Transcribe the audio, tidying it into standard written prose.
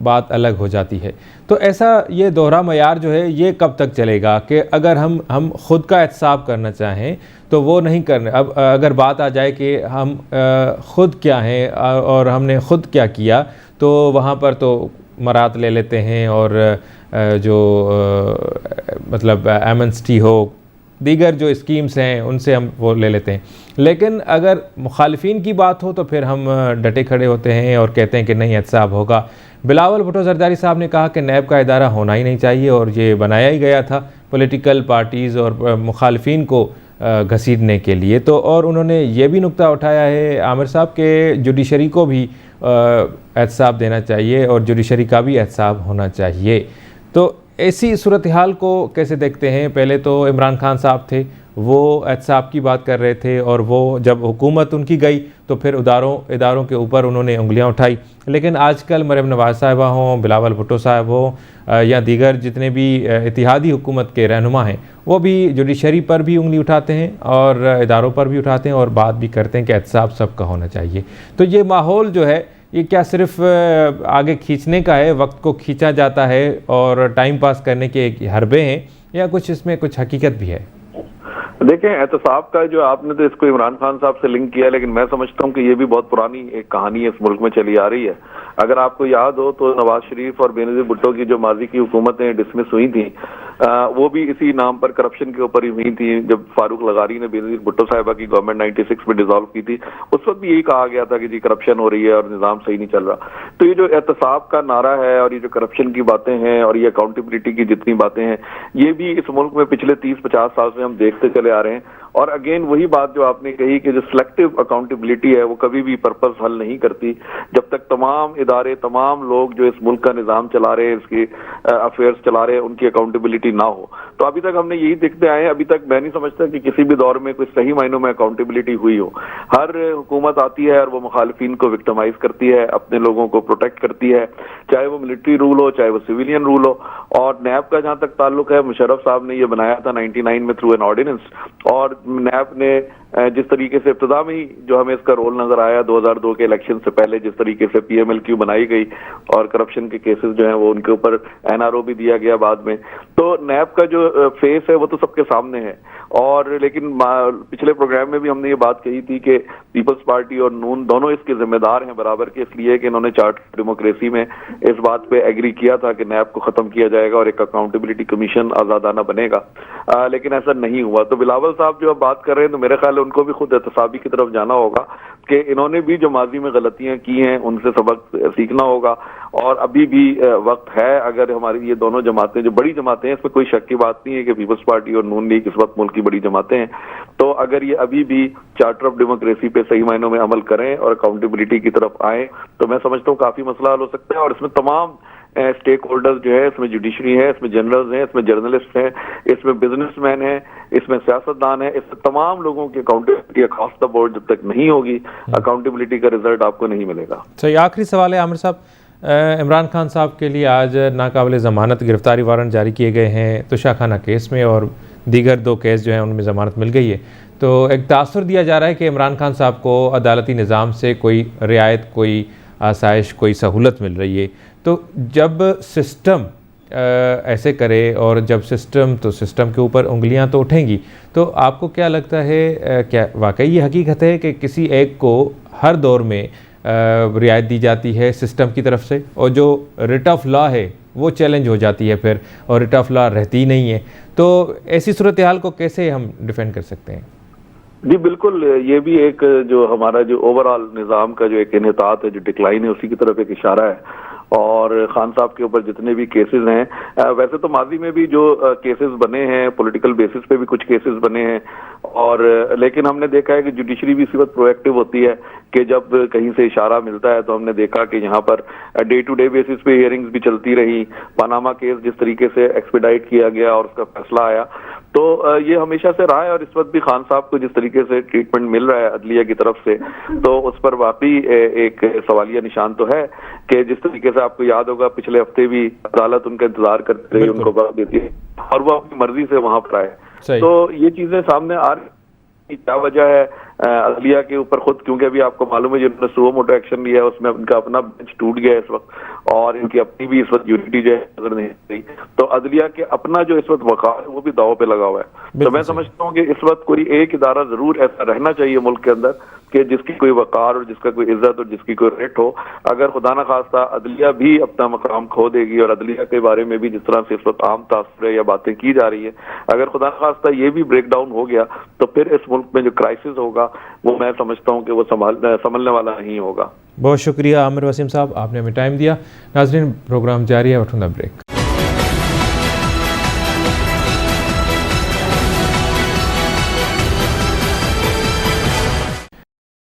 بات الگ ہو جاتی ہے. تو ایسا یہ دوہرا معیار جو ہے یہ کب تک چلے گا کہ اگر ہم خود کا احتساب کرنا چاہیں تو وہ نہیں کرنے. اب اگر بات آ جائے کہ ہم خود کیا ہیں اور ہم نے خود کیا کیا تو وہاں پر تو مرات لے لیتے ہیں اور جو مطلب ایمنسٹی ہو دیگر جو اسکیمز ہیں ان سے ہم وہ لے لیتے ہیں. لیکن اگر مخالفین کی بات ہو تو پھر ہم ڈٹے کھڑے ہوتے ہیں اور کہتے ہیں کہ نہیں احتساب ہوگا. بلاول بھٹو زرداری صاحب نے کہا کہ نیب کا ادارہ ہونا ہی نہیں چاہیے اور یہ بنایا ہی گیا تھا پولیٹیکل پارٹیز اور مخالفین کو گھسیٹنے کے لیے. تو اور انہوں نے یہ بھی نقطہ اٹھایا ہے عامر صاحب کہ جوڈیشری کو بھی احتساب دینا چاہیے اور جوڈیشری کا بھی احتساب ہونا چاہیے. تو ایسی صورتحال کو کیسے دیکھتے ہیں؟ پہلے تو عمران خان صاحب تھے وہ احتساب کی بات کر رہے تھے اور وہ جب حکومت ان کی گئی تو پھر اداروں کے اوپر انہوں نے انگلیاں اٹھائی. لیکن آج کل مریم نواز صاحبہ ہوں، بلاول بھٹو صاحب ہوں یا دیگر جتنے بھی اتحادی حکومت کے رہنما ہیں وہ بھی جوڈیشری پر بھی انگلی اٹھاتے ہیں اور اداروں پر بھی اٹھاتے ہیں اور بات بھی کرتے ہیں کہ احتساب سب کا ہونا چاہیے. تو یہ ماحول جو ہے یہ کیا صرف آگے کھینچنے کا ہے، وقت کو کھینچا جاتا ہے اور ٹائم پاس کرنے کے حربے ہیں، یا کچھ اس میں کچھ حقیقت بھی ہے؟ دیکھیں احتساب کا جو آپ نے تو اس کو عمران خان صاحب سے لنک کیا، لیکن میں سمجھتا ہوں کہ یہ بھی بہت پرانی ایک کہانی اس ملک میں چلی آ رہی ہے. اگر آپ کو یاد ہو تو نواز شریف اور بینظیر بھٹو کی جو ماضی کی حکومتیں ڈسمس ہوئی تھیں وہ بھی اسی نام پر کرپشن کے اوپر ہی ہوئی تھیں. جب فاروق لغاری نے بینظیر بھٹو صاحبہ کی گورنمنٹ 96 میں ڈیزالو کی تھی اس وقت بھی یہی کہا گیا تھا کہ جی کرپشن ہو رہی ہے اور نظام صحیح نہیں چل رہا. تو یہ جو احتساب کا نعرہ ہے اور یہ جو کرپشن کی باتیں ہیں اور یہ اکاؤنٹیبلٹی کی جتنی باتیں ہیں یہ بھی اس ملک میں پچھلے 30-50 سال سے ہم دیکھتے چلے آ رہے ہیں. اور اگین وہی بات جو آپ نے کہی کہ جو سلیکٹیو اکاؤنٹیبلٹی ہے وہ کبھی بھی پرپس حل نہیں کرتی جب تک تمام ادارے تمام لوگ جو اس ملک کا نظام چلا رہے ہیں اس کی افیئرز چلا رہے ہیں ان کی اکاؤنٹیبلٹی نہ ہو. تو ابھی تک ہم نے یہی دیکھتے آئے ہیں. ابھی تک میں نہیں سمجھتا کہ کسی بھی دور میں کوئی صحیح معنوں میں اکاؤنٹیبلٹی ہوئی ہو. ہر حکومت آتی ہے اور وہ مخالفین کو وکٹمائز کرتی ہے، اپنے لوگوں کو پروٹیکٹ کرتی ہے، چاہے وہ ملٹری رول ہو چاہے وہ سویلین رول ہو. اور نیب کا جہاں تک تعلق ہے مشرف صاحب نے یہ بنایا تھا 99 میں تھرو این آرڈیننس. اور نیب نے جس طریقے سے ابتدا میں ہی جو ہمیں اس کا رول نظر آیا 2002 کے الیکشن سے پہلے جس طریقے سے پی ایم ایل کیو بنائی گئی اور کرپشن کے کیسز جو ہیں وہ ان کے اوپر این آر او بھی دیا گیا بعد میں. تو نیب کا جو فیس ہے وہ تو سب کے سامنے ہے. اور لیکن پچھلے پروگرام میں بھی ہم نے یہ بات کہی تھی کہ پیپلز پارٹی اور نون دونوں اس کے ذمہ دار ہیں برابر کے، اس لیے کہ انہوں نے چارٹر ڈیموکریسی میں اس بات پہ ایگری کیا تھا کہ نیب کو ختم کیا جائے گا اور ایک اکاؤنٹیبلٹی کمیشن آزادانہ بنے گا. لیکن ایسا نہیں ہوا. تو بلاول صاحب جو اب بات کر رہے ہیں تو میرے خیال ہے ان کو بھی خود احتسابی کی طرف جانا ہوگا کہ انہوں نے بھی جو ماضی میں غلطیاں کی ہیں ان سے سبق سیکھنا ہوگا. اور ابھی بھی وقت ہے. اگر ہماری یہ دونوں جماعتیں جو بڑی جماعتیں ہیں اس میں کوئی شک کی بات نہیں ہے کہ پیپلز پارٹی اور نون لیگ اس وقت ملک کی بڑی جماعتیں ہیں، تو اگر یہ ابھی بھی چارٹر آف ڈیموکریسی پہ صحیح معنوں میں عمل کریں اور اکاؤنٹیبلٹی کی طرف آئیں تو میں سمجھتا ہوں کافی مسئلہ حل ہو سکتا ہے. اور اس میں تمام اسٹیک ہولڈرز جو ہے، اس میں جوڈیشری ہے، اس میں جنرلز ہیں، اس میں جرنلسٹ ہیں، اس میں بزنس مین ہیں، اس میں سیاستدان ہیں، اس میں تمام لوگوں کی اکاؤنٹیبلٹی اکراس دا بورڈ جب تک نہیں ہوگی اکاؤنٹیبلٹی کا رزلٹ آپ کو نہیں ملے گا. صحیح. آخری سوال ہے عامر صاحب، عمران خان صاحب کے لیے آج ناقابل ضمانت گرفتاری وارنٹ جاری کیے گئے ہیں توشہ خانہ کیس میں اور دیگر 2 کیس جو ہیں ان میں ضمانت مل گئی ہے. تو ایک تاثر دیا جا رہا ہے کہ عمران خان صاحب کو عدالتی نظام سے کوئی رعایت، کوئی آسائش، کوئی سہولت مل رہی ہے. تو جب سسٹم ایسے کرے اور جب سسٹم کے اوپر انگلیاں تو اٹھیں گی، تو آپ کو کیا لگتا ہے کیا واقعی یہ حقیقت ہے کہ کسی ایک کو ہر دور میں رعایت دی جاتی ہے سسٹم کی طرف سے اور جو ریٹ آف لا ہے وہ چیلنج ہو جاتی ہے پھر اور ریٹ آف لا رہتی نہیں ہے؟ تو ایسی صورتحال کو کیسے ہم ڈیفینڈ کر سکتے ہیں؟ جی بالکل، یہ بھی ایک جو ہمارا جو اوور آل نظام کا جو ایک انحطاط ہے، جو ڈکلائن ہے، اسی کی طرف ایک اشارہ ہے. اور خان صاحب کے اوپر جتنے بھی کیسز ہیں، ویسے تو ماضی میں بھی جو کیسز بنے ہیں پولیٹیکل بیسس پہ بھی کچھ کیسز بنے ہیں، اور لیکن ہم نے دیکھا ہے کہ جوڈیشری بھی اسی وقت پرو ایکٹیو ہوتی ہے کہ جب کہیں سے اشارہ ملتا ہے تو ہم نے دیکھا کہ یہاں پر ڈے ٹو ڈے بیسس پہ ہیئرنگز بھی چلتی رہی. پاناما کیس جس طریقے سے ایکسپیڈائٹ کیا گیا اور اس کا فیصلہ آیا، تو یہ ہمیشہ سے رہا ہے. اور اس وقت بھی خان صاحب کو جس طریقے سے ٹریٹمنٹ مل رہا ہے عدلیہ کی طرف سے، تو اس پر واقعی ایک سوالیہ نشان تو ہے کہ جس طریقے سے آپ کو یاد ہوگا پچھلے ہفتے بھی عدالت ان کا انتظار کرتی رہی، ان کو وقت دیتی ہے اور وہ اپنی مرضی سے وہاں پر آئے. تو یہ چیزیں سامنے آ رہی کی کیا وجہ ہے عدلیہ کے اوپر خود، کیونکہ ابھی آپ کو معلوم ہے جنہوں نے سو موٹو ایکشن لیا ہے اس میں ان کا اپنا بینچ ٹوٹ گیا ہے اس وقت، اور ان کی اپنی بھی اس وقت یونٹی جو ہے نظر نہیں رہی، تو عدلیہ کے اپنا جو اس وقت وقار ہے وہ بھی داؤ پہ لگا ہوا ہے. تو میں سمجھتا ہوں کہ اس وقت کوئی ایک ادارہ ضرور ایسا رہنا چاہیے ملک کے اندر کہ جس کی کوئی وقار اور جس کا کوئی عزت اور جس کی کوئی ریٹ ہو. اگر خدا نہ خواستہ عدلیہ بھی اپنا مقام کھو دے گی، اور عدلیہ کے بارے میں بھی جس طرح سے اس وقت عام تاثر ہے یا باتیں کی جا رہی ہے، اگر خدا نہ خواستہ یہ بھی بریک ڈاؤن ہو گیا تو پھر اس ملک میں جو کرائسس ہوگا وہ میں سمجھتا ہوں کہ وہ سنبھلنے والا نہیں ہوگا. بہت شکریہ عامر وسیم صاحب، آپ نے ہمیں ٹائم دیا. ناظرین، پروگرام جاری ہے، اٹھوں بریک.